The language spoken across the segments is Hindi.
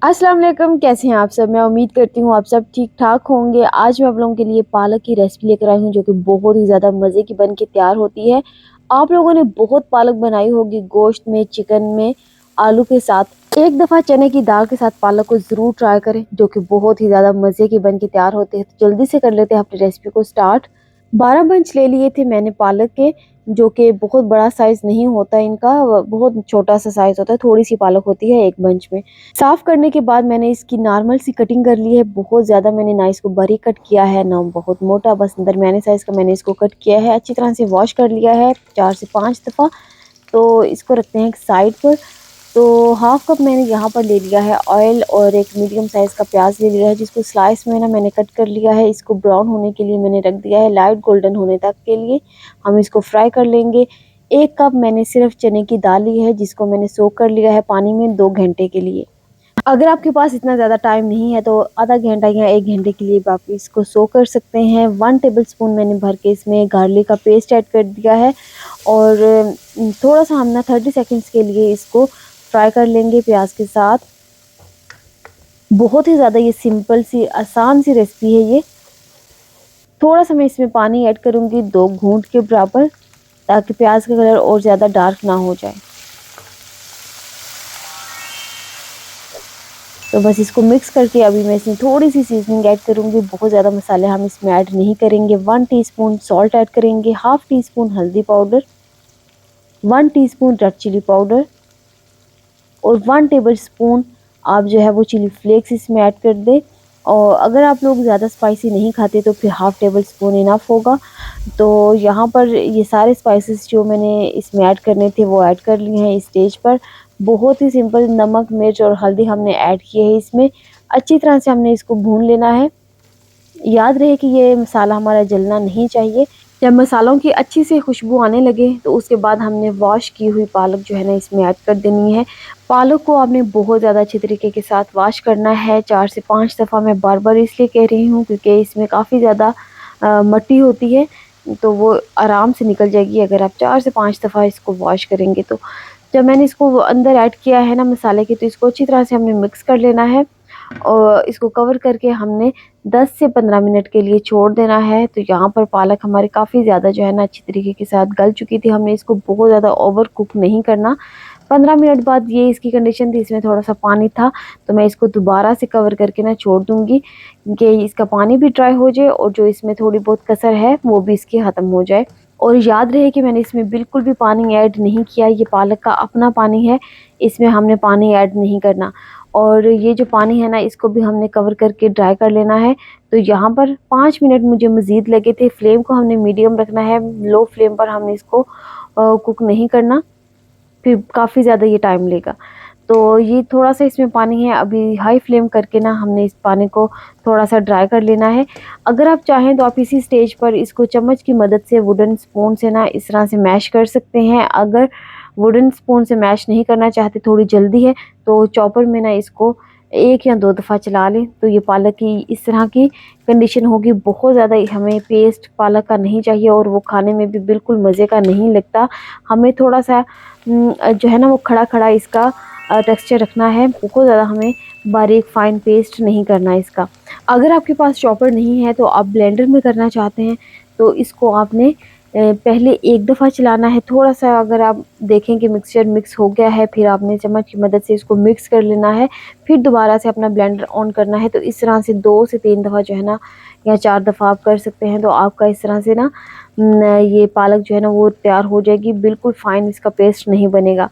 अस्सलाम वालेकुम, कैसे हैं आप सब। मैं उम्मीद करती हूँ आप सब ठीक ठाक होंगे। आज मैं आप लोगों के लिए पालक की रेसिपी लेकर आई हूँ जो कि बहुत ही ज़्यादा मज़े की बन के तैयार होती है। आप लोगों ने बहुत पालक बनाई होगी गोश्त में, चिकन में, आलू के साथ। एक दफ़ा चने की दाल के साथ पालक को ज़रूर ट्राई करें जो कि बहुत ही ज़्यादा मज़े की बन के तैयार होते हैं। तो जल्दी से कर लेते हैं अपनी रेसिपी को स्टार्ट। 12 बंच ले लिए थे मैंने पालक के, जो कि बहुत बड़ा साइज़ नहीं होता इनका, बहुत छोटा सा साइज़ होता है, थोड़ी सी पालक होती है एक बंच में। साफ़ करने के बाद मैंने इसकी नॉर्मल सी कटिंग कर ली है। बहुत ज़्यादा मैंने ना इसको बारीक कट किया है, ना बहुत मोटा, बस दरमियाने साइज़ का मैंने इसको कट किया है। अच्छी तरह से वॉश कर लिया है 4 से 5 दफ़ा। तो इसको रखते हैं एक साइड पर। तो हाफ़ कप मैंने यहाँ पर ले लिया है ऑयल और एक मीडियम साइज़ का प्याज ले लिया है, जिसको स्लाइस में ना मैंने कट कर लिया है। इसको ब्राउन होने के लिए मैंने रख दिया है, लाइट गोल्डन होने तक के लिए हम इसको फ्राई कर लेंगे। 1 कप मैंने सिर्फ चने की दाल ली है, जिसको मैंने सोक कर लिया है पानी में 2 घंटे के लिए। अगर आपके पास इतना ज़्यादा टाइम नहीं है तो आधा घंटा या 1 घंटे के लिए आप इसको सोक कर सकते हैं। 1 टेबलस्पून मैंने भर के इसमें गार्लिक का पेस्ट ऐड कर दिया है और थोड़ा-सा हम ना 30 सेकंड्स के लिए इसको फ्राई कर लेंगे प्याज के साथ। बहुत ही ज़्यादा ये सिंपल सी आसान सी रेसिपी है ये। थोड़ा-सा मैं इसमें पानी ऐड करूँगी 2 घूंट के बराबर, ताकि प्याज का कलर और ज़्यादा डार्क ना हो जाए। तो बस इसको मिक्स करके अभी मैं इसमें थोड़ी-सी सीज़निंग ऐड करूँगी। बहुत ज़्यादा मसाले हम इसमें ऐड नहीं करेंगे। 1 टीस्पून सॉल्ट ऐड करेंगे, हाफ़ टी स्पून हल्दी powder, 1 teaspoon red chilli powder और 1 टेबलस्पून आप जो है वो चिली फ्लेक्स इसमें ऐड कर दें। और अगर आप लोग ज़्यादा स्पाइसी नहीं खाते तो फिर हाफ़ टेबल स्पून इनफ होगा। तो यहाँ पर ये सारे स्पाइसेस जो मैंने इसमें ऐड करने थे वो ऐड कर लिए हैं इस स्टेज पर। बहुत ही सिंपल नमक, मिर्च और हल्दी हमने ऐड किए हैं इसमें। अच्छी तरह से हमने इसको भून लेना है। याद रहे कि ये मसाला हमारा जलना नहीं चाहिए। जब मसालों की अच्छी से खुशबू आने लगे तो उसके बाद हमने वॉश की हुई पालक जो है ना इसमें ऐड कर देनी है। पालक को आपने बहुत ज़्यादा अच्छे तरीके के साथ वॉश करना है, 4 से 5 दफ़ा। मैं बार-बार इसलिए कह रही हूँ क्योंकि इसमें काफ़ी ज़्यादा मट्टी होती है, तो वो आराम से निकल जाएगी अगर आप 4 से 5 दफ़ा इसको वॉश करेंगे तो। जब मैंने इसको अंदर ऐड किया है ना मसाले के, तो इसको अच्छी तरह से हमने मिक्स कर लेना है और इसको कवर करके हमने 10 से 15 मिनट के लिए छोड़ देना है। तो यहाँ पर पालक हमारी काफ़ी ज़्यादा जो है ना अच्छी तरीके के साथ गल चुकी थी। हमने इसको बहुत ज़्यादा ओवर कुक नहीं करना। 15 मिनट बाद ये इसकी कंडीशन थी, इसमें थोड़ा-सा पानी था, तो मैं इसको दोबारा से कवर करके ना छोड़ दूँगी कि इसका पानी भी ड्राई हो जाए और जो इसमें थोड़ी बहुत कसर है वो भी इसकी ख़त्म हो जाए। और याद रहे कि मैंने इसमें बिल्कुल भी पानी ऐड नहीं किया, ये पालक का अपना पानी है, इसमें हमने पानी ऐड नहीं करना। और ये जो पानी है ना इसको भी हमने कवर करके ड्राई कर लेना है। तो यहाँ पर 5 मिनट मुझे मज़ीद लगे थे। फ्लेम को हमने मीडियम रखना है, लो फ्लेम पर हमने इसको कुक नहीं करना, फिर काफ़ी ज़्यादा ये टाइम लेगा। तो ये थोड़ा-सा इसमें पानी है, अभी हाई फ्लेम करके ना हमने इस पानी को थोड़ा-सा ड्राई कर लेना है। अगर आप चाहें तो आप इसी स्टेज पर इसको चम्मच की मदद से, वुडन स्पून से ना इस तरह से मैश कर सकते हैं। अगर वुडन स्पून से मैश नहीं करना चाहते, थोड़ी जल्दी है, तो चॉपर में ना इसको 1 या 2 दफ़ा चला लें, तो ये पालक की इस तरह की कंडीशन होगी। बहुत ज़्यादा हमें पेस्ट पालक का नहीं चाहिए और वो खाने में भी बिल्कुल मज़े का नहीं लगता। हमें थोड़ा-सा जो है ना वो खड़ा-खड़ा इसका टेक्सचर रखना है। बहुत ज़्यादा हमें बारीक फाइन पेस्ट नहीं करना है इसका। अगर आपके पास चॉपर नहीं है तो आप ब्लेंडर में करना चाहते हैं, तो इसको आपने पहले 1 दफ़ा चलाना है। थोड़ा-सा अगर आप देखें कि मिक्सचर मिक्स हो गया है, फिर आपने चम्मच की मदद से इसको मिक्स कर लेना है। फिर दोबारा से अपना ब्लेंडर ऑन करना है। तो इस तरह से 2 से 3 दफ़ा जो है ना, या 4 दफ़ा आप कर सकते हैं। तो आपका इस तरह से ना ये पालक जो है ना वो तैयार हो जाएगी। बिल्कुल फाइन इसका पेस्ट नहीं बनेगा।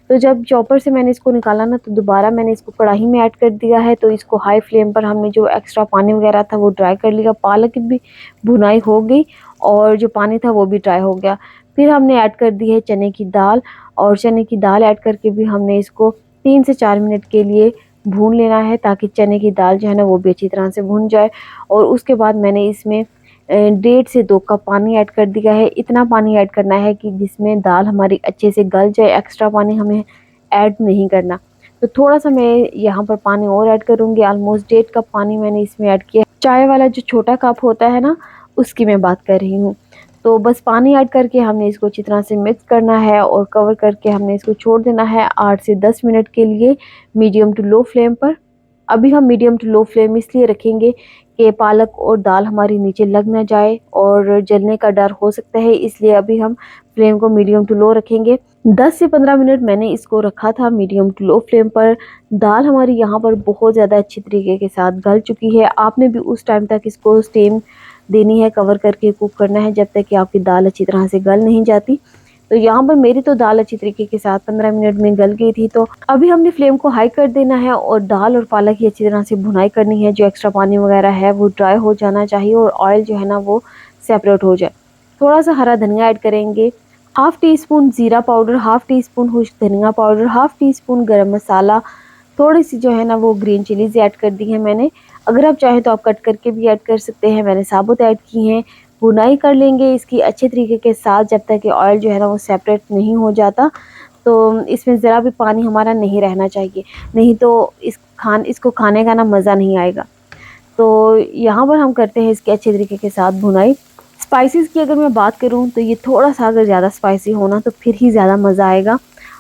तो जब चॉपर से मैंने इसको निकाला ना, तो दोबारा मैंने इसको कढ़ाई में ऐड कर दिया है। तो इसको हाई फ्लेम पर हमने जो एक्स्ट्रा पानी वगैरह था वो ड्राई कर लिया। पालक की भी भुनाई हो गई और जो पानी था वो भी ड्राई हो गया। फिर हमने ऐड कर दी है चने की दाल, और चने की दाल ऐड करके भी हमने इसको 3 से 4 मिनट के लिए भून लेना है, ताकि चने की दाल जो है ना वो भी अच्छी तरह से भुन जाए। और उसके बाद मैंने इसमें 1.5 से 2 कप पानी ऐड कर दिया है। इतना पानी ऐड करना है कि जिसमें दाल हमारी अच्छे से गल जाए, एक्स्ट्रा पानी हमें ऐड नहीं करना। तो थोड़ा-सा मैं यहाँ पर पानी और ऐड करूँगी, ऑलमोस्ट 1.5 कप पानी मैंने इसमें ऐड किया है। चाय वाला जो छोटा कप होता है ना, उसकी मैं बात कर रही हूँ। तो बस पानी ऐड करके हमने इसको अच्छी तरह से मिक्स करना है और कवर करके हमने इसको छोड़ देना है 8 से 10 मिनट के लिए, मीडियम टू लो फ्लेम पर। अभी हम मीडियम टू लो फ्लेम इसलिए रखेंगे कि पालक और दाल हमारी नीचे लग ना जाए और जलने का डर हो सकता है, इसलिए अभी हम फ्लेम को मीडियम टू लो रखेंगे। 10 से 15 मिनट मैंने इसको रखा था मीडियम टू लो फ्लेम पर। दाल हमारी यहाँ पर बहुत ज़्यादा अच्छी तरीके के साथ गल चुकी है। आपने भी उस टाइम तक इसको स्टीम देनी है, कवर करके कुक करना है जब तक कि आपकी दाल अच्छी तरह से गल नहीं जाती। तो यहाँ पर मेरी तो दाल अच्छी तरीके के साथ 15 मिनट में गल गई थी। तो अभी हमने फ्लेम को हाई कर देना है और दाल और पालक की अच्छी तरह से भुनाई करनी है। जो एक्स्ट्रा पानी वगैरह है वो ड्राई हो जाना चाहिए और ऑयल जो है ना वो सेपरेट हो जाए। थोड़ा सा हरा धनिया ऐड करेंगे, हाफ टी स्पून जीरा पाउडर, हाफ टी स्पून खुश्क धनिया पाउडर, हाफ टी स्पून गरम मसाला, थोड़ी सी जो है ना वो ग्रीन चिलीज ऐड कर दी है मैंने। अगर आप चाहें तो आप कट करके भी ऐड कर सकते हैं, मैंने साबुत ऐड की हैं। भुनाई कर लेंगे इसकी अच्छे तरीके के साथ जब तक कि ऑयल जो है ना वो सेपरेट नहीं हो जाता। तो इसमें ज़रा भी पानी हमारा नहीं रहना चाहिए, नहीं तो इसको खाने का ना मज़ा नहीं आएगा। तो यहाँ पर हम करते हैं इसके अच्छे तरीके के साथ भुनाई। स्पाइसेस की अगर मैं बात करूँ तो ये थोड़ा सा अगर ज़्यादा स्पाइसी होना तो फिर ही ज़्यादा मज़ा आएगा।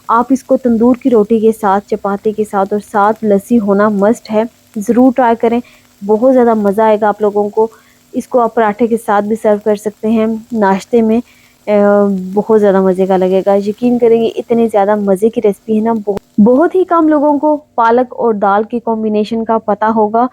आप इसको तंदूर की रोटी के साथ, चपाती के साथ और साथ लस्सी होना मस्ट है, ज़रूर ट्राई करें, बहुत ज़्यादा मज़ा आएगा आप लोगों को। इसको आप पराठे के साथ भी सर्व कर सकते हैं नाश्ते में, बहुत ज़्यादा मज़े का लगेगा। यकीन करेंगे इतनी ज़्यादा मज़े की रेसिपी है ना, बहुत ही कम लोगों को पालक और दाल के कॉम्बिनेशन का पता होगा।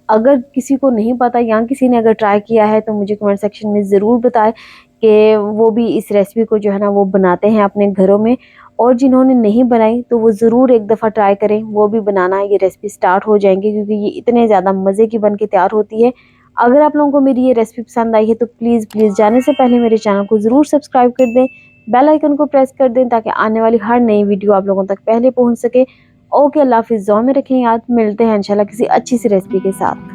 अगर किसी को नहीं पता या किसी ने अगर ट्राई किया है तो मुझे कमेंट सेक्शन में ज़रूर बताएं कि वो भी इस रेसिपी को जो है ना वो बनाते हैं अपने घरों में। और जिन्होंने नहीं बनाई तो वो ज़रूर एक दफ़ा ट्राई करें, वो भी बनाना ये रेसिपी स्टार्ट हो जाएंगे, क्योंकि ये इतने ज़्यादा मज़े की बन के तैयार होती है। अगर आप लोगों को मेरी ये रेसिपी पसंद आई है तो प्लीज़ प्लीज़ जाने से पहले मेरे चैनल को ज़रूर सब्सक्राइब कर दें, बेल आइकन को प्रेस कर दें ताकि आने वाली हर नई वीडियो आप लोगों तक पहले पहुँच सके। ओके, अल्लाह हाफिज़। दुआ में रखें याद, मिलते हैं इंशाल्लाह किसी अच्छी सी रेसिपी के साथ।